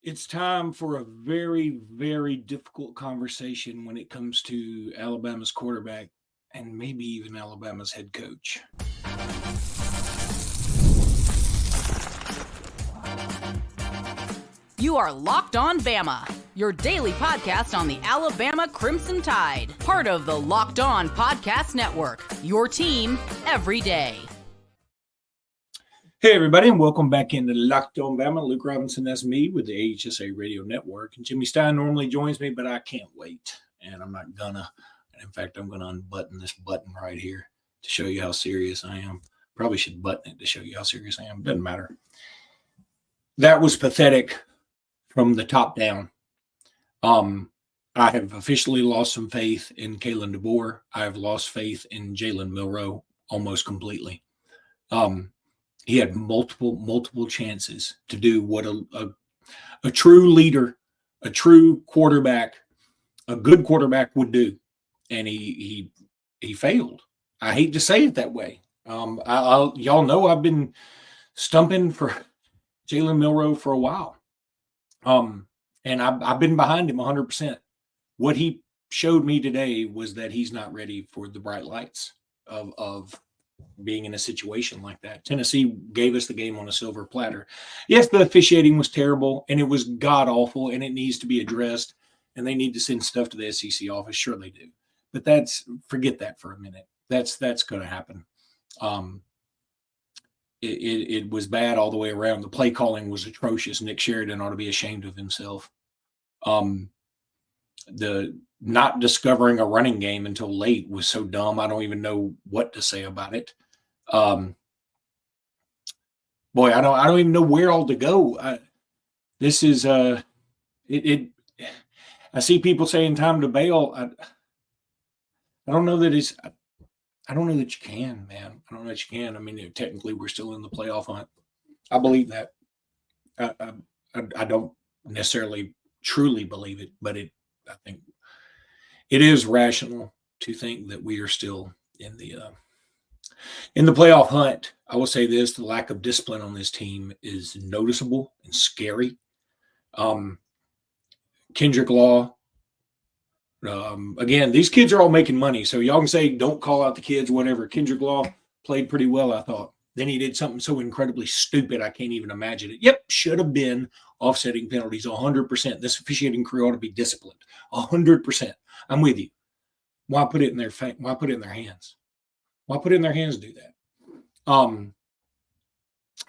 It's time for a very, very difficult conversation when it comes to Alabama's quarterback and maybe even Alabama's head coach. You are Locked On Bama, your daily podcast on the Alabama Crimson Tide, part of the Locked On Podcast Network, your team every day. Hey, everybody, and welcome back into Locked On Bama. Luke Robinson, that's me with the AHSA Radio Network. And Jimmy Stein normally joins me, but I can't wait. And I'm not gonna. And in fact, I'm going to unbutton this button right here to show you how serious I am. Probably should button it to show you how serious I am. Doesn't matter. That was pathetic from the top down. I have officially lost some faith in Kalen DeBoer. I have lost faith in Jalen Milroe almost completely. He had multiple chances to do what a true leader, a true quarterback, a good quarterback would do, and he failed. I hate to say it that way. Y'all know I've been stumping for Jalen Milroe for a while, and I've been behind him 100%. What he showed me today was that he's not ready for the bright lights of being in a situation like that. Tennessee gave us the game on a silver platter. Yes, the officiating was terrible, and it was god-awful, and it needs to be addressed, and they need to send stuff to the SEC office. Sure they do. But forget that for a minute. That's going to happen. It was bad all the way around. The play calling was atrocious. Nick Sheridan ought to be ashamed of himself. The not discovering a running game until late was so dumb. I don't even know what to say about it. Boy, I don't even know where all to go. I see people saying time to bail. I don't know that I don't know that you can, man. I don't know that you can. I mean, technically we're still in the playoff hunt. I believe that. I don't necessarily truly believe it, but I think it is rational to think that we are still in the playoff hunt. I will say this: the lack of discipline on this team is noticeable and scary. Kendrick Law. Again, these kids are all making money, so y'all can say don't call out the kids, whatever. Kendrick Law played pretty well, I thought. Then he did something so incredibly stupid, I can't even imagine it. Yep, should have been offsetting penalties 100%. This officiating crew ought to be disciplined 100%. I'm with you. Why put it in their Why put it in their hands? Why put it in their hands to do that?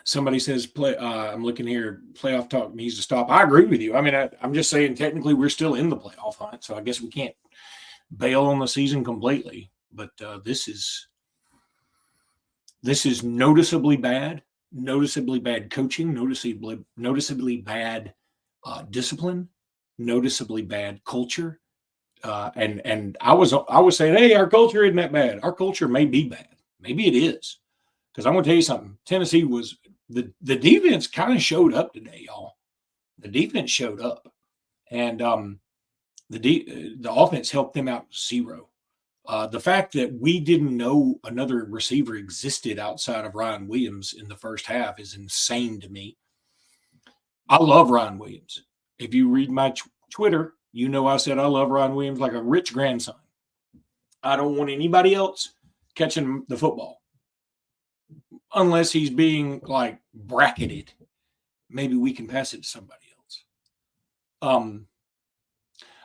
Somebody says, I'm looking here, playoff talk needs to stop. I agree with you. I mean, I'm just saying technically we're still in the playoff hunt, so I guess we can't bail on the season completely. But this is noticeably bad coaching, noticeably bad discipline, noticeably bad culture. And I was saying, hey, our culture isn't that bad. Our culture may be bad. Maybe it is. Because I'm going to tell you something. Tennessee was the defense kind of showed up today, y'all. The defense showed up. And the offense helped them out zero. The fact that we didn't know another receiver existed outside of Ryan Williams in the first half is insane to me. I love Ryan Williams. If you read my Twitter, you know I said I love Ryan Williams like a rich grandson. I don't want anybody else catching the football unless he's being like bracketed. Maybe we can pass it to somebody else.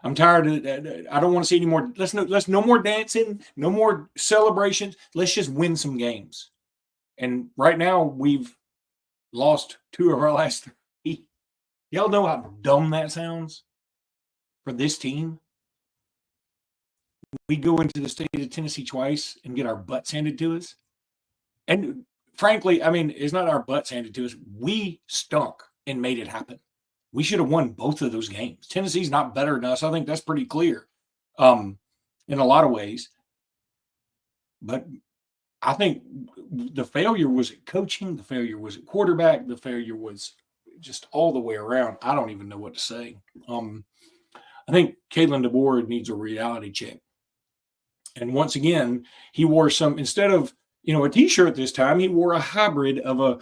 I'm tired of it. I don't want to see any more. Let's no more dancing, no more celebrations. Let's just win some games. And right now we've lost 2 of our last 3. Y'all know how dumb that sounds for this team. We go into the state of Tennessee twice and get our butts handed to us. And frankly, I mean, it's not our butts handed to us. We stunk and made it happen. We should have won both of those games. Tennessee's not better than us. I think that's pretty clear in a lot of ways. But I think the failure was at coaching. The failure was at quarterback. The failure was just all the way around. I don't even know what to say. I think Kalen DeBoer needs a reality check. And once again, he wore instead of, a T-shirt this time, he wore a hybrid of a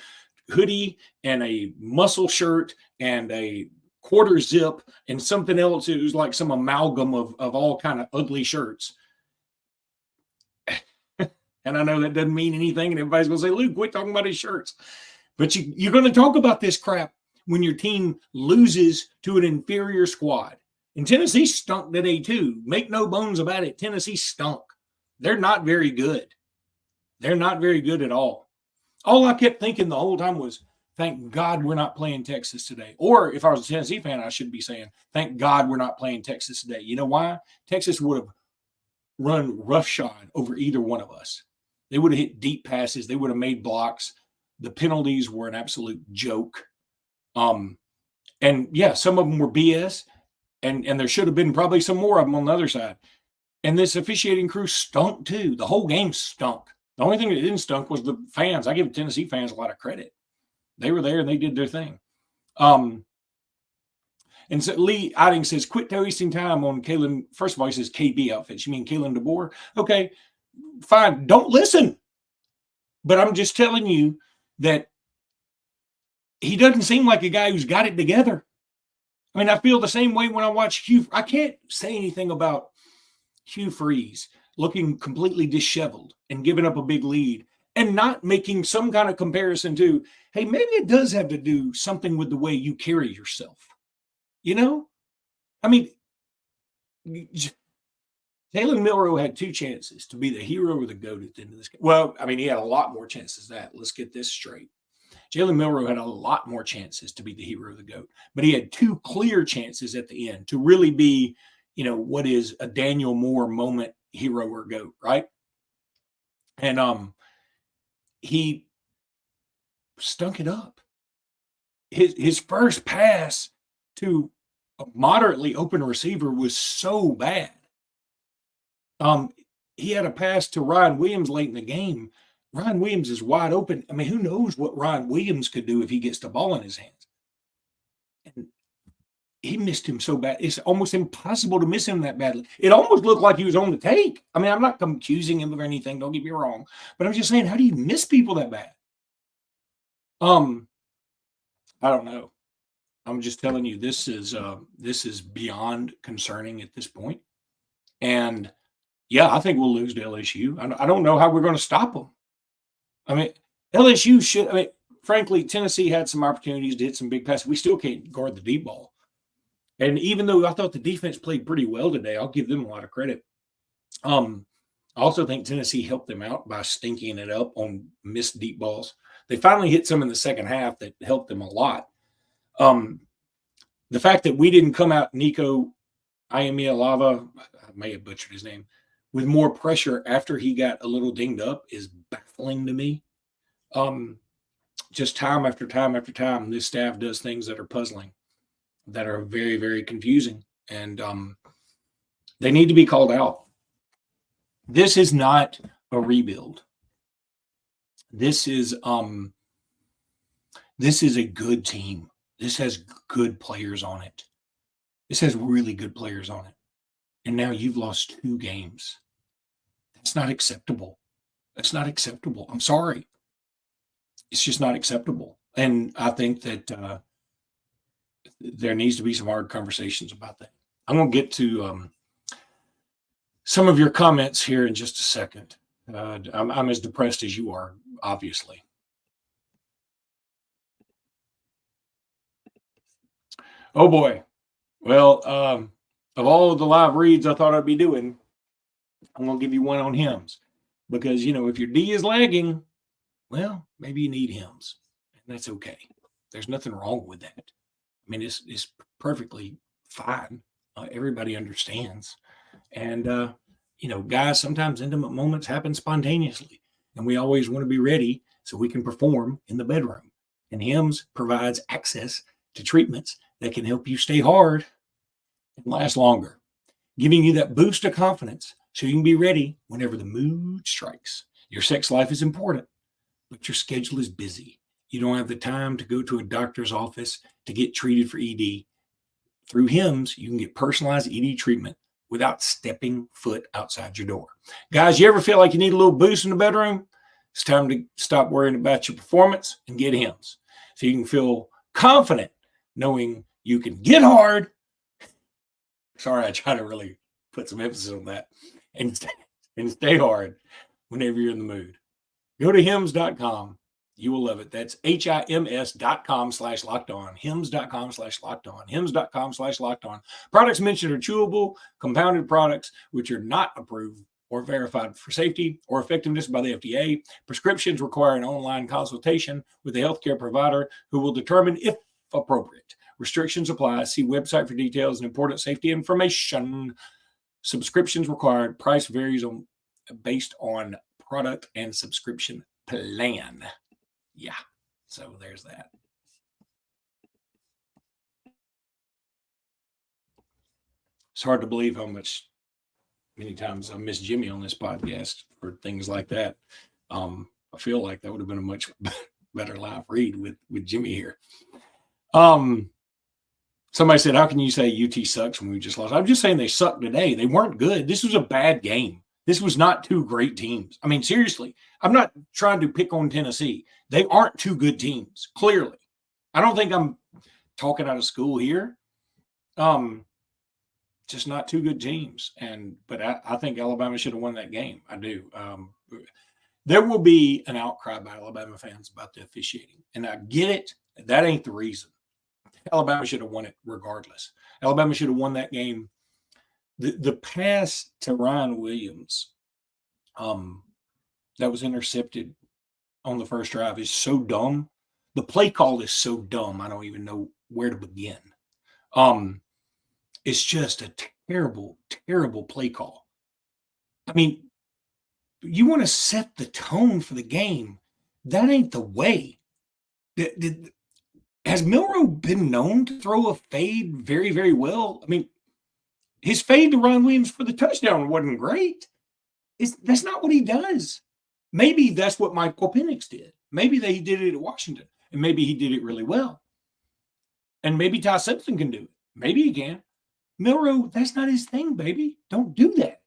hoodie and a muscle shirt and a quarter zip and something else. It was like some amalgam of all kind of ugly shirts. And I know that doesn't mean anything, and everybody's going to say, Luke, quit talking about his shirts. But you're going to talk about this crap when your team loses to an inferior squad. And Tennessee stunk today too. Make no bones about it. Tennessee stunk. They're not very good. They're not very good at all. All I kept thinking the whole time was, thank God we're not playing Texas today. Or if I was a Tennessee fan, I should be saying, thank God we're not playing Texas today. You know why? Texas would have run roughshod over either one of us. They would have hit deep passes. They would have made blocks. The penalties were an absolute joke. And yeah, some of them were BS, and there should have been probably some more of them on the other side. And this officiating crew stunk too. The whole game stunk. The only thing that didn't stunk was the fans. I give Tennessee fans a lot of credit. They were there and they did their thing. And so Lee Iding says, quit wasting time on Kalen. First of all, he says KB outfits. You mean Kalen DeBoer? Okay, fine. Don't listen. But I'm just telling you that he doesn't seem like a guy who's got it together. I mean, I feel the same way when I watch Hugh. I can't say anything about Hugh Freeze looking completely disheveled and giving up a big lead and not making some kind of comparison to, hey, maybe it does have to do something with the way you carry yourself. You know? I mean, Jalen Milroe had 2 chances to be the hero or the GOAT at the end of this game. Well, I mean, he had a lot more chances than that. Let's get this straight. Jalen Milroe had a lot more chances to be the hero or the GOAT, but he had 2 clear chances at the end to really be, you know, what is a Daniel Moore moment, hero or GOAT, right? And he stunk it up. His first pass to a moderately open receiver was so bad. He had a pass to Ryan Williams late in the game. Ryan Williams is wide open. I mean, who knows what Ryan Williams could do if he gets the ball in his hands? And he missed him so bad. It's almost impossible to miss him that badly. It almost looked like he was on the take. I mean, I'm not accusing him of anything. Don't get me wrong. But I'm just saying, how do you miss people that bad? I don't know. I'm just telling you, this is beyond concerning at this point. And yeah, I think we'll lose to LSU. I don't know how we're going to stop them. I mean, LSU should. I mean, frankly, Tennessee had some opportunities to hit some big passes. We still can't guard the deep ball. And even though I thought the defense played pretty well today, I'll give them a lot of credit. I also think Tennessee helped them out by stinking it up on missed deep balls. They finally hit some in the second half that helped them a lot. The fact that we didn't come out, Nico Iamaleava, I may have butchered his name, with more pressure after he got a little dinged up is baffling to me. Just time after time after time, this staff does things that are puzzling, that are very, very confusing, and they need to be called out. This is not a rebuild. This is a good team. This has good players on it. This has really good players on it. And now you've lost 2 games. That's not acceptable. That's not acceptable. I'm sorry. It's just not acceptable. And I think that there needs to be some hard conversations about that. I'm going to get to some of your comments here in just a second. I'm as depressed as you are, obviously. Oh, boy. Well, of all of the live reads I thought I'd be doing, I'm going to give you one on hymns. Because, you know, if your D is lagging, well, maybe you need hymns. And that's okay. There's nothing wrong with that. I mean, it's perfectly fine. Everybody understands. And, you know, guys, sometimes intimate moments happen spontaneously. And we always want to be ready so we can perform in the bedroom. And hymns provides access to treatments that can help you stay hard and last longer, giving you that boost of confidence so you can be ready whenever the mood strikes. Your sex life is important, but your schedule is busy. You don't have the time to go to a doctor's office to get treated for ED. Through hymns, you can get personalized ED treatment without stepping foot outside your door. Guys, you ever feel like you need a little boost in the bedroom? It's time to stop worrying about your performance and get hymns so you can feel confident knowing You can get hard. Sorry, I try to really put some emphasis on that. And stay hard whenever you're in the mood. Go to hims.com. You will love it. That's HIMS.com/locked-on. HIMS.com/locked-on. HIMS.com/locked-on. Products mentioned are chewable, compounded products which are not approved or verified for safety or effectiveness by the FDA. Prescriptions require an online consultation with a healthcare provider who will determine if appropriate. Restrictions apply. See website for details and important safety information. Subscriptions required. Price varies based on product and subscription plan. Yeah, so there's that. It's hard to believe how many times I miss Jimmy on this podcast for things like that. I feel like that would have been a much better live read with Jimmy here. Somebody said, how can you say UT sucks when we just lost? I'm just saying they sucked today. They weren't good. This was a bad game. This was not two great teams. I mean, seriously, I'm not trying to pick on Tennessee. They aren't two good teams, clearly. I don't think I'm talking out of school here. Just not two good teams. But I think Alabama should have won that game. I do. There will be an outcry by Alabama fans about the officiating. And I get it. That ain't the reason. Alabama should have won it regardless. Alabama should have won that game. The pass to Ryan Williams that was intercepted on the first drive is so dumb. The play call is so dumb. I don't even know where to begin. It's just a terrible, terrible play call. I mean, you want to set the tone for the game. That ain't the way. Has Milroe been known to throw a fade very, very well? I mean, his fade to Ryan Williams for the touchdown wasn't great. That's not what he does. Maybe that's what Michael Penix did. Maybe he did it at Washington, and maybe he did it really well. And maybe Ty Simpson can do it. Maybe he can. Milroe, that's not his thing, baby. Don't do that.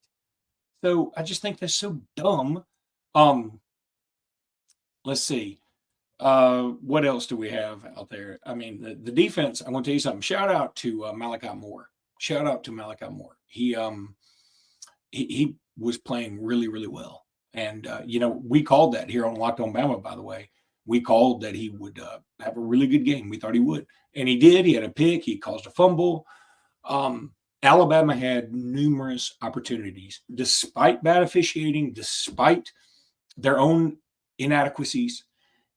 So I just think that's so dumb. Let's see. What else do we have out there? I mean, the defense, I'm going to tell you something. Shout out to Malachi Moore. Shout out to Malachi Moore. He was playing really, really well. And, we called that here on Locked on Bama, by the way. We called that he would have a really good game. We thought he would. And he did. He had a pick. He caused a fumble. Alabama had numerous opportunities, despite bad officiating, despite their own inadequacies,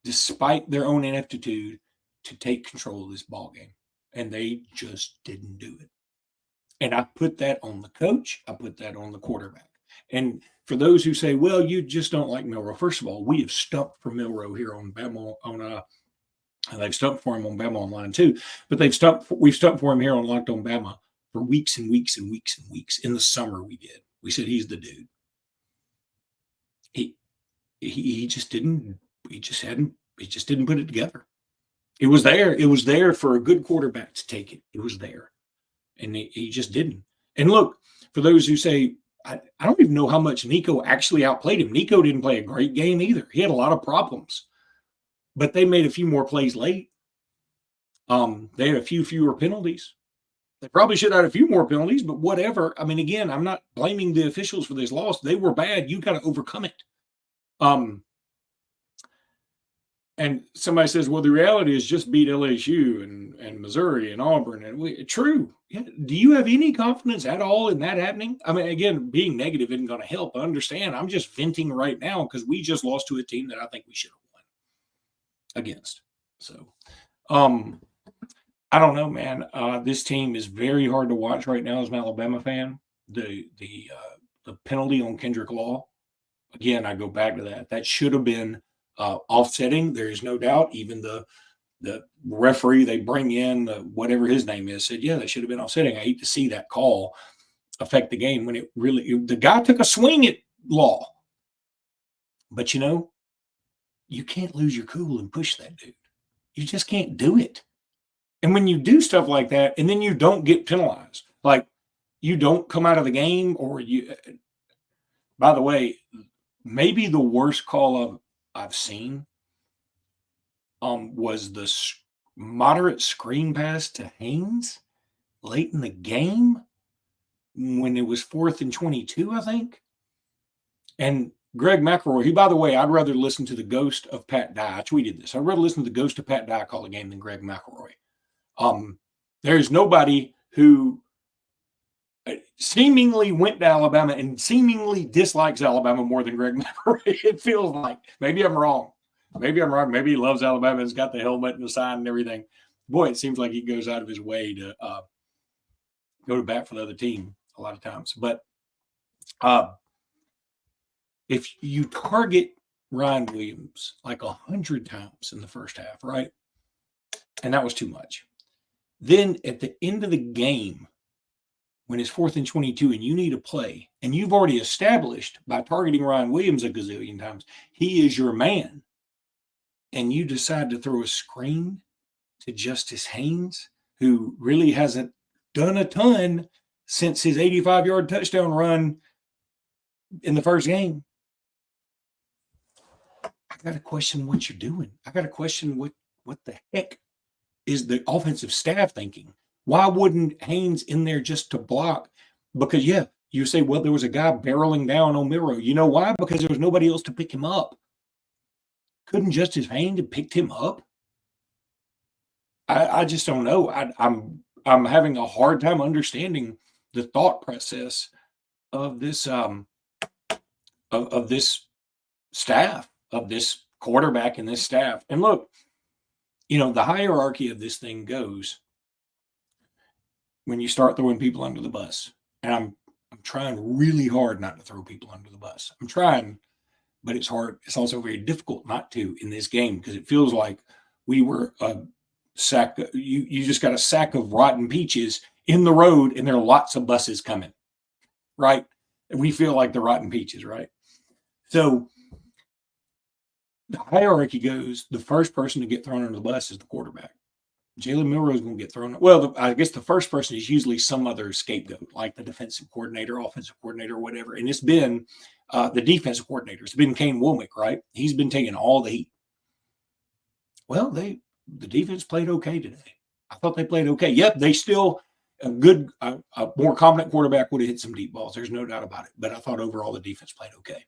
despite their own ineptitude, to take control of this ball game. And they just didn't do it. And I put that on the coach. I put that on the quarterback. And for those who say, well, you just don't like Milroe, first of all, we have stumped for Milroe here on Bama and they've stumped for him on Bama Online too. But we've stumped for him here on Locked on Bama for weeks and weeks and weeks and weeks. In the summer we did. We said he's the dude. He just didn't put it together. It was there. It was there for a good quarterback to take it. It was there. And he just didn't. And look, for those who say, I don't even know how much Nico actually outplayed him. Nico didn't play a great game either. He had a lot of problems. But they made a few more plays late. They had a few fewer penalties. They probably should have had a few more penalties, but whatever. I mean, again, I'm not blaming the officials for this loss. They were bad. You got to overcome it. And somebody says, well, the reality is just beat LSU and Missouri and Auburn. And true. Yeah. Do you have any confidence at all in that happening? I mean, again, being negative isn't going to help. I understand. I'm just venting right now because we just lost to a team that I think we should have won against. So, I don't know, man. This team is very hard to watch right now as an Alabama fan. The penalty on Kendrick Law, again, I go back to that. That should have been offsetting. There is no doubt. Even the referee they bring in, whatever his name is, said, yeah, that should have been offsetting. I hate to see that call affect the game when the guy took a swing at Law. But, you can't lose your cool and push that dude. You just can't do it. And when you do stuff like that and then you don't get penalized, like you don't come out of the game by the way, maybe the worst call I've seen was moderate screen pass to Haynes late in the game when it was 4th and 22, I think. And Greg McElroy, who, by the way, I'd rather listen to the ghost of Pat Dye. I tweeted this. I'd rather listen to the ghost of Pat Dye call a game than Greg McElroy. There's nobody who seemingly went to Alabama and seemingly dislikes Alabama more than Greg McElroy. It feels like. Maybe I'm wrong. Maybe he loves Alabama and has got the helmet and the sign and everything. Boy, it seems like he goes out of his way to go to bat for the other team a lot of times. But if you target Ryan Williams like 100 times in the first half, right? And that was too much. Then at the end of the game, when it's 4th and 22 and you need a play, and you've already established by targeting Ryan Williams a gazillion times, he is your man, and you decide to throw a screen to Justice Haynes, who really hasn't done a ton since his 85-yard touchdown run in the first game. I got to question what you're doing. I got to question what the heck is the offensive staff thinking? Why wouldn't Haynes in there just to block? Because, yeah, you say, well, there was a guy barreling down on Milroe. You know why? Because there was nobody else to pick him up. Couldn't Justice Haynes have picked him up? I just don't know. I'm having a hard time understanding the thought process of this of this staff, of this quarterback and this staff. And look, the hierarchy of this thing goes when you start throwing people under the bus. And I'm trying really hard not to throw people under the bus. I'm trying, but it's hard. It's also very difficult not to in this game because it feels like we were a sack. You just got a sack of rotten peaches in the road, and there are lots of buses coming, right? We feel like the rotten peaches, right? So the hierarchy goes, the first person to get thrown under the bus is the quarterback. Jalen Milroe is going to get thrown. Well, I guess the first person is usually some other scapegoat, like the defensive coordinator, offensive coordinator, whatever. And it's been the defensive coordinator. It's been Kane Womack, right? He's been taking all the heat. Well, the defense played okay today. I thought they played okay. Yep, they still a more competent quarterback would have hit some deep balls. There's no doubt about it. But I thought overall the defense played okay.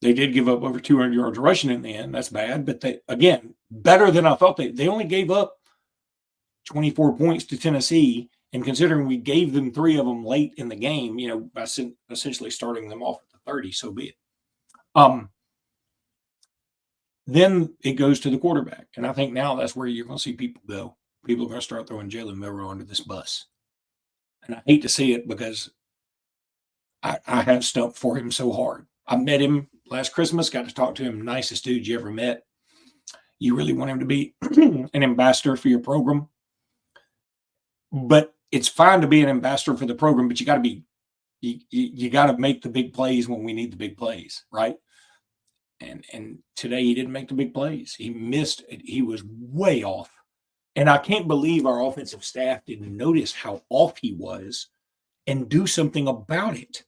They did give up over 200 yards rushing in the end. That's bad. But they, again, better than I thought. They only gave up 24 points to Tennessee. And considering we gave them 3 of them late in the game, by essentially starting them off at the 30, so be it. Then it goes to the quarterback. And I think now that's where you're going to see people go. People are going to start throwing Jalen Milroe under this bus. And I hate to see it because I have stumped for him so hard. I met him last Christmas, got to talk to him. Nicest dude you ever met. You really want him to be an ambassador for your program. But it's fine to be an ambassador for the program, but you got to make the big plays when we need the big plays, right? And today he didn't make the big plays. He missed it. He was way off. And I can't believe our offensive staff didn't notice how off he was and do something about it.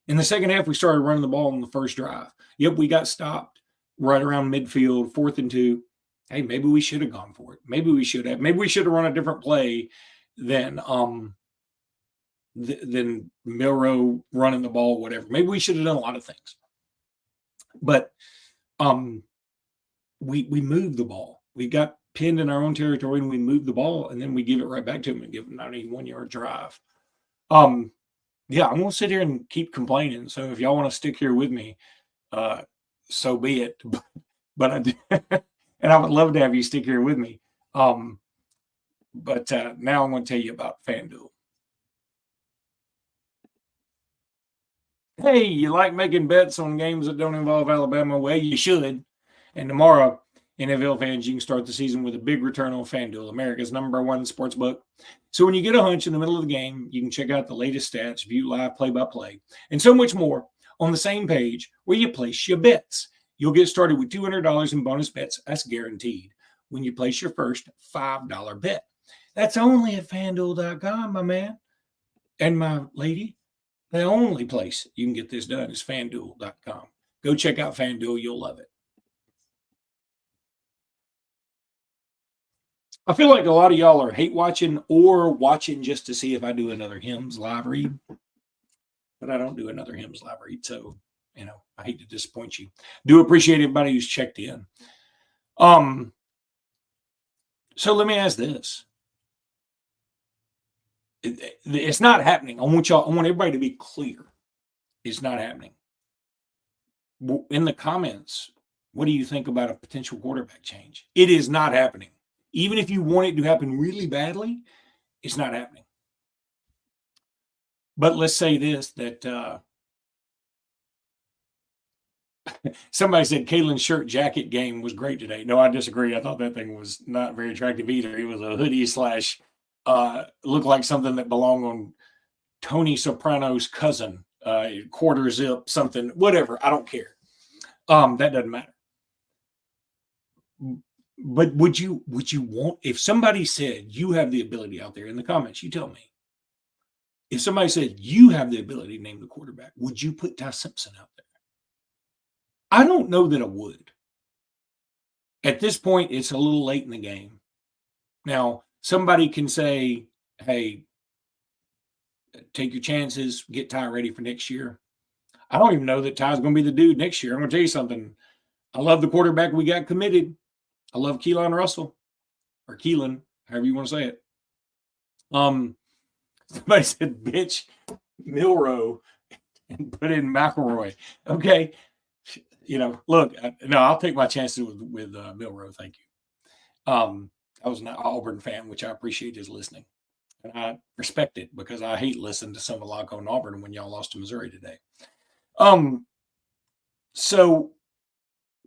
In the second half, we started running the ball on the first drive. Yep, we got stopped right around midfield, 4th and 2. Hey, maybe we should have gone for it. Maybe we should have. Maybe we should have run a different play than Milroe running the ball, whatever. Maybe we should have done a lot of things. But we moved the ball. We got pinned in our own territory, and we moved the ball, and then we give it right back to them and give them a 91-yard drive. Yeah, I'm going to sit here and keep complaining. So if y'all want to stick here with me, so be it. But I do, and I would love to have you stick here with me. But now I'm going to tell you about FanDuel. Hey, you like making bets on games that don't involve Alabama? Well, you should. And tomorrow, NFL fans, you can start the season with a big return on FanDuel, America's #1 sports book. So when you get a hunch in the middle of the game, you can check out the latest stats, view live play-by-play, and so much more on the same page where you place your bets. You'll get started with $200 in bonus bets. That's guaranteed when you place your first $5 bet. That's only at FanDuel.com, my man and my lady. The only place you can get this done is FanDuel.com. Go check out FanDuel. You'll love it. I feel like a lot of y'all are hate watching or watching just to see if I do another hymns live read. But I don't do another hymns live read. So, I hate to disappoint you. Do appreciate everybody who's checked in. So let me ask this. It's not happening. I want everybody to be clear. It's not happening. In the comments, what do you think about a potential quarterback change? It is not happening. Even if you want it to happen really badly, it's not happening. But let's say this, that somebody said Kalen's shirt jacket game was great today. No, I disagree. I thought that thing was not very attractive either. It was a hoodie / looked like something that belonged on Tony Soprano's cousin, quarter zip, something, whatever. I don't care. That doesn't matter. But would you want, if somebody said you have the ability out there in the comments, you tell me. If somebody said you have the ability to name the quarterback, would you put Ty Simpson out there? I don't know that I would. At this point, it's a little late in the game. Now, somebody can say, hey, take your chances, get Ty ready for next year. I don't even know that Ty's going to be the dude next year. I'm going to tell you something. I love the quarterback we got committed. I love Keelan Russell, or Keelan, however you want to say it. Somebody said, bitch, Milroe, and put in McElroy. Okay. Look, I'll take my chances with Milroe. Thank you. I was an Auburn fan, which I appreciate his listening. And I respect it because I hate listening to some of Lock on Auburn when y'all lost to Missouri today. So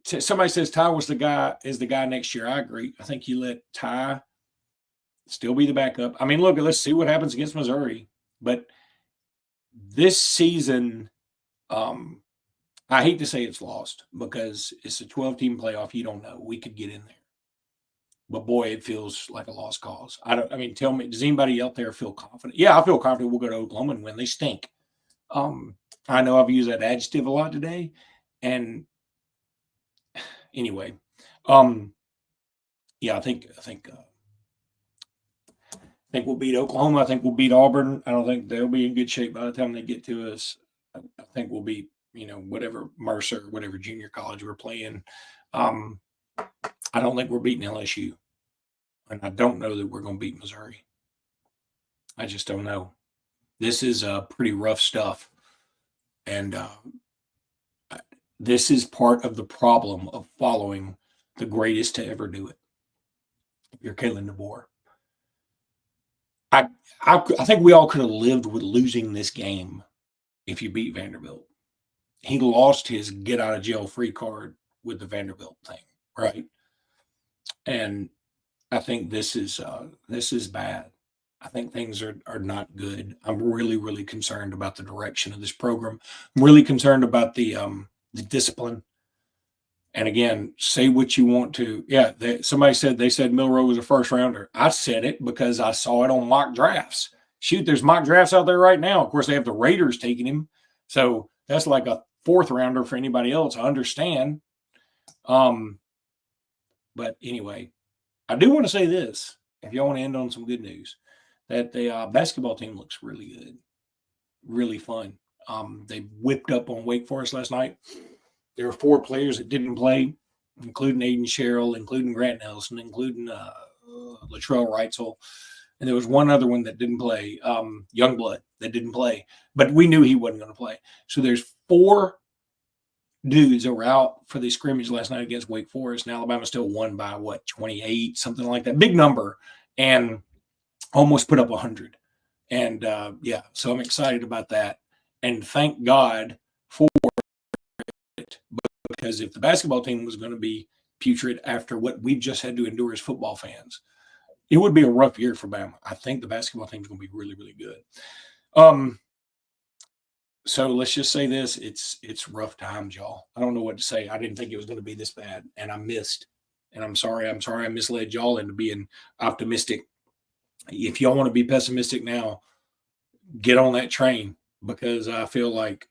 somebody says Ty is the guy next year. I agree. I think you let Ty still be the backup. I mean, look, let's see what happens against Missouri. But this season, I hate to say it's lost because it's a 12-team playoff. You don't know. We could get in there. But boy, it feels like a lost cause. Tell me, does anybody out there feel confident? Yeah, I feel confident we'll go to Oklahoma and win. They stink. I know I've used that adjective a lot today. And anyway, I think we'll beat Oklahoma. I think we'll beat Auburn. I don't think they'll be in good shape by the time they get to us. I think we'll beat, whatever Mercer, whatever junior college we're playing. I don't think we're beating LSU. And I don't know that we're going to beat Missouri. I just don't know. This is pretty rough stuff. And this is part of the problem of following the greatest to ever do it. You're Kalen DeBoer. I think we all could have lived with losing this game if you beat Vanderbilt. He lost his get out of jail free card with the Vanderbilt thing, right? And I think this is bad. I think things are not good. I'm really, really concerned about the direction of this program. I'm really concerned about the discipline. And again, say what you want to. Yeah, somebody said Milroe was a first rounder. I said it because I saw it on mock drafts. Shoot, there's mock drafts out there right now. Of course, they have the Raiders taking him. So that's like a fourth rounder for anybody else. I understand. But anyway, I do want to say this. If y'all want to end on some good news, that the basketball team looks really good, really fun. They whipped up on Wake Forest last night. There were 4 players that didn't play, including Aiden Sherrill, including Grant Nelson, including Latrell Reitzel. And there was one other one that didn't play, Youngblood, that didn't play. But we knew he wasn't going to play. So there's 4 dudes that were out for the scrimmage last night against Wake Forest. And Alabama still won by, 28, something like that. Big number. And almost put up 100. And, so I'm excited about that. And thank God for it. Because if the basketball team was going to be putrid after what we've just had to endure as football fans, it would be a rough year for Bama. I think the basketball team is going to be really, really good. So let's just say this. It's rough times, y'all. I don't know what to say. I didn't think it was going to be this bad, and I missed. And I'm sorry I misled y'all into being optimistic. If y'all want to be pessimistic now, get on that train, because I feel like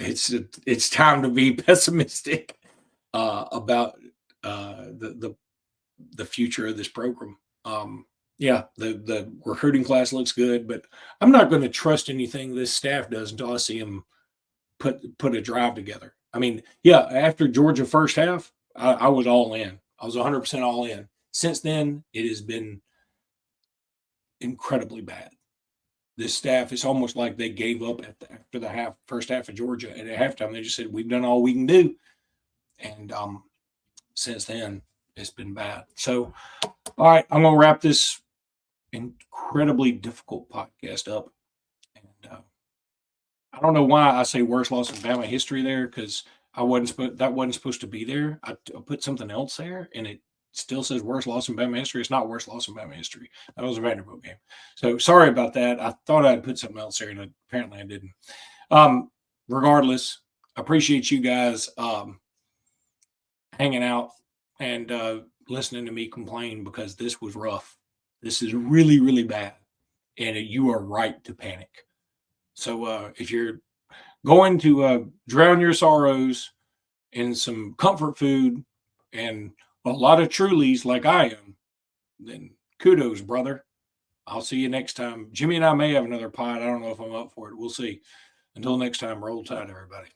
it's time to be pessimistic about the future of this program. Yeah, the recruiting class looks good, but I'm not going to trust anything this staff does until I see them put a drive together. I mean, yeah, after Georgia first half, I was all in. I was 100% all in. Since then, it has been incredibly bad. This staff, it's almost like they gave up after the first half of Georgia, and at halftime they just said, "We've done all we can do," and since then it's been bad. So, all right, I'm gonna wrap this incredibly difficult podcast up, and I don't know why I say worst loss in Bama history there, because that wasn't supposed to be there. I put something else there, and it still says worst loss in Bama history. It's not worst loss in Bama history. That was a Vanderbilt game. So sorry about that. I thought I'd put something else there, and apparently I didn't. Regardless, I appreciate you guys hanging out and listening to me complain, because this was rough. This is really, really bad, and you are right to panic. So if you're going to drown your sorrows in some comfort food and a lot of Trulies like I am, then kudos, brother. I'll see you next time. Jimmy and I may have another pod. I don't know if I'm up for it. We'll see. Until next time, roll tide, everybody.